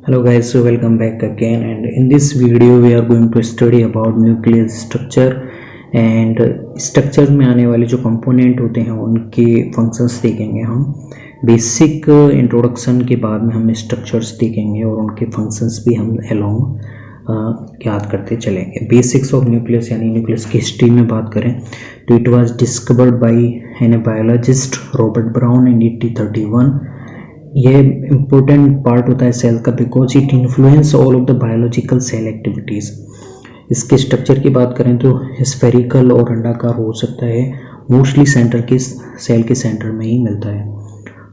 Hello guys, so welcome back again, and in this video we are going to study about nucleus structure and structure में आने वाले जो component होते हैं उनके फंक्शंस देखेंगे हम। बेसिक इंट्रोडक्शन के बाद में हम स्ट्रक्चर्स देखेंगे और उनके फंक्शंस भी हम अलोंग याद करते चलेंगे। बेसिक्स ऑफ न्यूक्लियस यानी न्यूक्लियस की हिस्ट्री में बात करें तो it was discovered by an biologist Robert Brown in 1831। ये इम्पोर्टेंट पार्ट होता है सेल का because it influence all of the biological cell activities. इसके स्ट्रक्चर की बात करें तो स्फेरिकल और अंडाकार हो सकता है, मोस्टली सेंटर के सेल के सेंटर में ही मिलता है।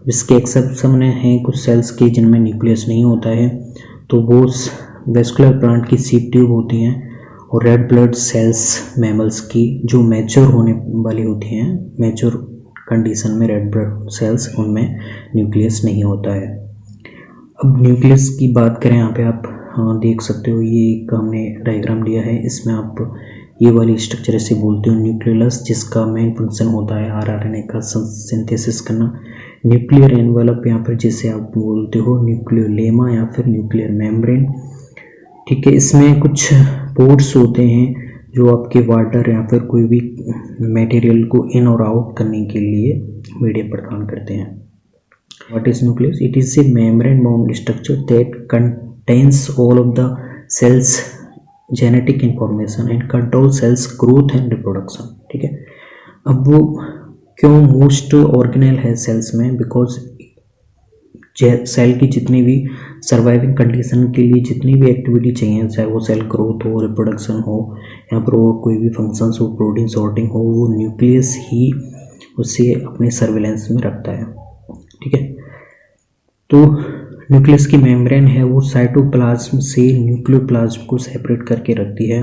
इसके एक्सेप्शन हैं कुछ सेल्स के जिनमें न्यूक्लियस नहीं होता है, तो वो वेस्कुलर प्लांट की सीड ट्यूब होती हैं और रेड ब्लड सेल्स मैमल्स की जो मैच्योर होने वाली होती हैं, मैच्योर कंडीशन में रेड ब्लड सेल्स, उनमें न्यूक्लियस नहीं होता है। अब न्यूक्लियस की बात करें, यहाँ पे आप देख सकते हो ये एक हमने डायग्राम दिया है। इसमें आप ये वाली स्ट्रक्चर ऐसे बोलते हो न्यूक्लियस, जिसका मेन फंक्शन होता है आरआरएनए का सिंथेसिस करना। न्यूक्लियर एनवेलप यहाँ पर जिसे आप बोलते हो न्यूक्लियोलेमा या फिर न्यूक्लियर मेम्ब्रेन। ठीक है, इसमें कुछ पोर्ट्स होते हैं जो आपके वाटर या फिर कोई भी मटेरियल को इन और आउट करने के लिए मीडियम प्रदान करते हैं। What is nucleus? It is a membrane-bound structure that contains all of the cells genetic information and control cells growth and reproduction। ठीक है, अब वो क्यों मोस्ट ऑर्गेनल है सेल्स में? बिकॉज सेल की जितनी भी सर्वाइविंग कंडीशन के लिए जितनी भी एक्टिविटी चाहिए, चाहे वो सेल ग्रोथ हो, रिप्रोडक्शन हो या फिर और कोई भी फंक्शंस हो, प्रोटीन सॉर्टिंग हो, वो न्यूक्लियस ही उसे अपने सर्विलेंस में रखता है। ठीक है, तो न्यूक्लियस की मेम्ब्रेन है वो साइटोप्लाज्म से न्यूक्लियोप्लाज्म को सेपरेट करके रखती है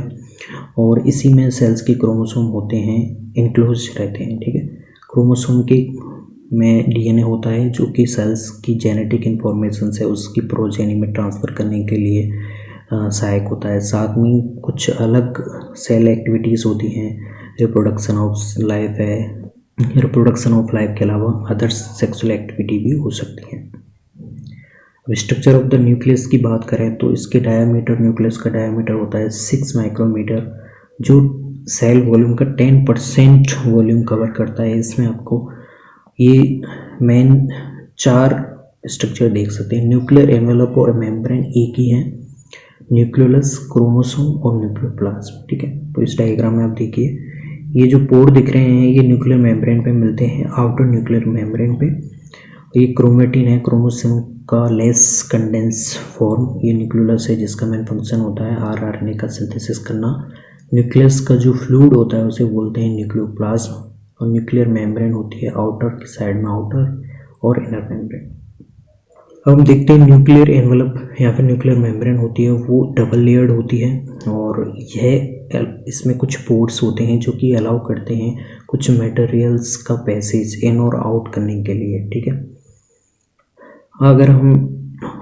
और इसी में सेल्स के क्रोमोसोम होते हैं, इंक्लोज रहते हैं। ठीक है, क्रोमोसोम के में डीएनए होता है जो कि सेल्स की जेनेटिक इंफॉर्मेशन से उसकी प्रोजेनी में ट्रांसफ़र करने के लिए सहायक होता है। साथ में कुछ अलग सेल एक्टिविटीज़ होती हैं, रिप्रोडक्शन ऑफ लाइफ है, रिप्रोडक्शन ऑफ लाइफ के अलावा अदर सेक्सुअल एक्टिविटी भी हो सकती हैं। अब स्ट्रक्चर ऑफ द न्यूक्लियस की बात करें तो इसके डायमीटर, न्यूक्लियस का डायमीटर होता है 6 माइक्रोमीटर, जो सेल वॉल्यूम का 10% वॉल्यूम कवर करता है। इसमें आपको ये मेन 4 स्ट्रक्चर देख सकते हैं। न्यूक्लियर एनवेलप और मेम्ब्रेन एक ही है, न्यूक्लियोलस, क्रोमोसोम और न्यूक्लियोप्लाज्म। ठीक है, तो इस डायग्राम में आप देखिए ये जो पोर्ट दिख रहे हैं ये न्यूक्लियर मेम्ब्रेन पे मिलते हैं, आउटर न्यूक्लियर मेम्ब्रेन पे। ये क्रोमेटिन है, क्रोमोसोम का लेस कंडेंस फॉर्म। ये न्यूक्लियोलस है जिसका मेन फंक्शन होता है आरआरएनए का सिंथेसिस करना। न्यूक्लियस का जो फ्लूइड होता है उसे बोलते हैं न्यूक्लियोप्लाज्म और न्यूक्लियर मेम्ब्रेन होती है आउटर की साइड में आउटर और इनर मेम्ब्रेन। अब हम देखते हैं न्यूक्लियर एनवेलप या फिर न्यूक्लियर मेम्ब्रेन होती है वो डबल लेयर्ड होती है और यह इसमें कुछ पोर्ट्स होते हैं जो कि अलाउ करते हैं कुछ मटेरियल्स का पैसेज इन और आउट करने के लिए। ठीक है, अगर हम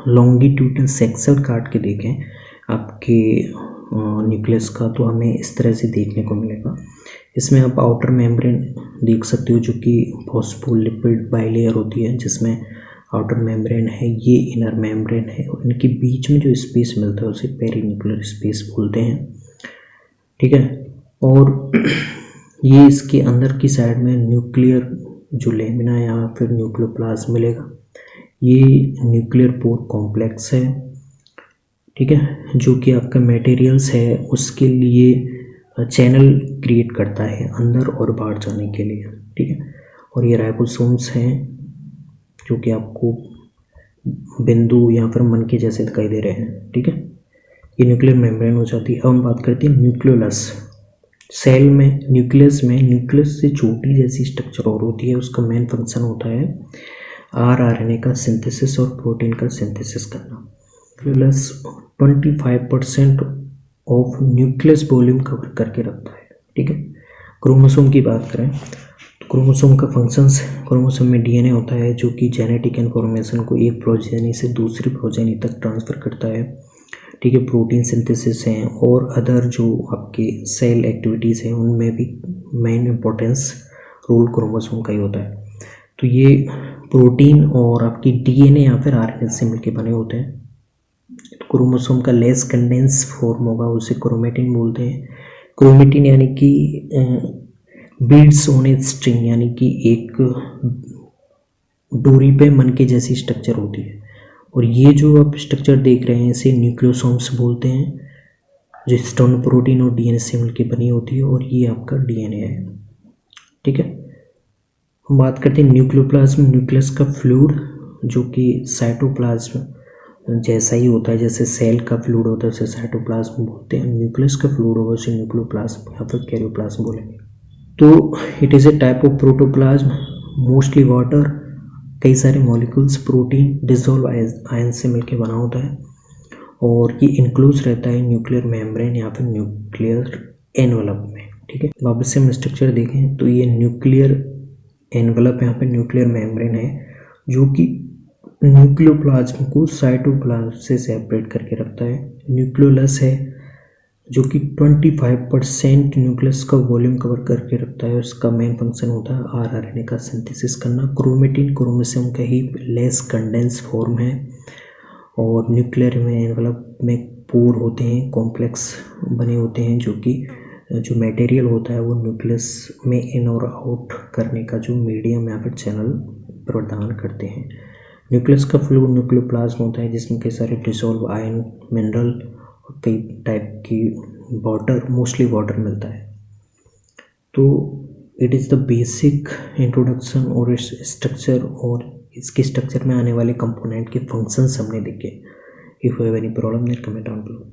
लॉन्गिट्यूडनल सेक्शन काट के देखें आपके न्यूक्लियस का तो हमें इस तरह से देखने को मिलेगा। इसमें आप आउटर मेम्ब्रेन देख सकते हो जो कि फॉस्फोलिपिड बाइलेयर होती है, जिसमें आउटर मेम्ब्रेन है, ये इनर मेम्ब्रेन है और इनके बीच में जो स्पेस मिलता है उसे पेरीन्यूक्लियर स्पेस बोलते हैं। ठीक है, और ये इसके अंदर की साइड में न्यूक्लियर जो लेमिना या फिर न्यूक्लियोप्लाज्म मिलेगा। ये न्यूक्लियर पोर कॉम्प्लेक्स है। ठीक है, जो कि आपका मटेरियल्स है उसके लिए चैनल क्रिएट करता है अंदर और बाहर जाने के लिए। ठीक है, और ये राइबोसोम्स हैं जो कि आपको बिंदु या फिर मन के जैसे दिखाई दे रहे हैं। ठीक है, ये न्यूक्लियर मेम्ब्रेन हो जाती है। अब हम बात करते हैं न्यूक्लियोलस। सेल में न्यूक्लियस में न्यूक्लियस से छोटी जैसी स्ट्रक्चर और होती है, उसका मेन फंक्शन होता है आरआरएनए का सिंथेसिस और प्रोटीन का सिंथेसिस करना। Nucleolus 25% of nucleus volume cover करके रखता है। ठीक है, क्रोमोसोम की बात करें तो क्रोमोसोम का फंक्शंस, क्रोमोसोम में डीएनए होता है जो कि जेनेटिक इन्फॉर्मेशन को एक प्रोजेनी से दूसरी प्रोजेनी तक ट्रांसफ़र करता है। ठीक है, प्रोटीन सिंथेसिस हैं और अदर जो आपके सेल एक्टिविटीज़ हैं उनमें भी मेन इम्पोर्टेंस रोल क्रोमोसोम का ही होता है। तो ये प्रोटीन और आपकी डीएनए या फिर आरएनए से मिलकर बने होते हैं। क्रोमोसोम का लेस कंडेंस फॉर्म होगा उसे क्रोमेटिन बोलते हैं। क्रोमेटिन यानी कि बीड्स ऑन ए स्ट्रिंग, यानी कि एक डोरी पे मन के जैसी स्ट्रक्चर होती है। और ये जो आप स्ट्रक्चर देख रहे हैं इसे न्यूक्लियोसोम्स बोलते हैं, जो स्टोन प्रोटीन और डीएनए से मिलकर बनी होती है, और ये आपका डीएनए है। ठीक है, हम बात करते हैं न्यूक्लियोप्लाज्म, न्यूक्लियस का फ्लूइड, जो कि साइटोप्लाज्म जैसा ही होता है, जैसे सेल का फ्लूइड होता है उसे साइटोप्लाज्म बोलते हैं। न्यूक्लियस का फ्लूइड होगा उसे न्यूक्लियोप्लाज्म या फिर कैरियोप्लाज्म बोलेंगे। तो it is a type of protoplasm, mostly water, कई सारे मॉलिक्यूल्स प्रोटीन डिसॉल्व आयन से मिलकर बना होता है, और ये इंक्लोज रहता है न्यूक्लियर मेम्ब्रेन या फिर न्यूक्लियर एनवलप में। ठीक है, वापस से हम स्ट्रक्चर देखें तो ये न्यूक्लियर एनवलप, यहाँ पे न्यूक्लियर मेम्ब्रेन है जो कि न्यूक्लियोप्लाज्म को साइटोप्लाज्म से सेपरेट करके रखता है। न्यूक्लियोलस है जो कि 25% न्यूक्लियस का वॉल्यूम कवर करके रखता है। उसका मेन फंक्शन होता है आरएनए का सिंथेसिस करना। क्रोमेटिन क्रोमोसोम का ही लेस कंडेंस फॉर्म है, और न्यूक्लियर में एनवलप में पोर होते हैं, कॉम्प्लेक्स बने होते हैं, जो कि जो मटेरियल होता है वो न्यूक्लियस में इन और आउट करने का जो मीडियम या फिर चैनल प्रदान करते हैं। न्यूक्लियस का फ्लूइड न्यूक्लियोप्लाज्म होता है जिसमें कई सारे डिसॉल्व आयन, मिनरल और कई टाइप की वाटर, मोस्टली वाटर मिलता है। तो it is the basic introduction और इस स्ट्रक्चर, और इसके स्ट्रक्चर में आने वाले कंपोनेंट के फंक्शंस हमने देखे। If you have any problem then comment down below.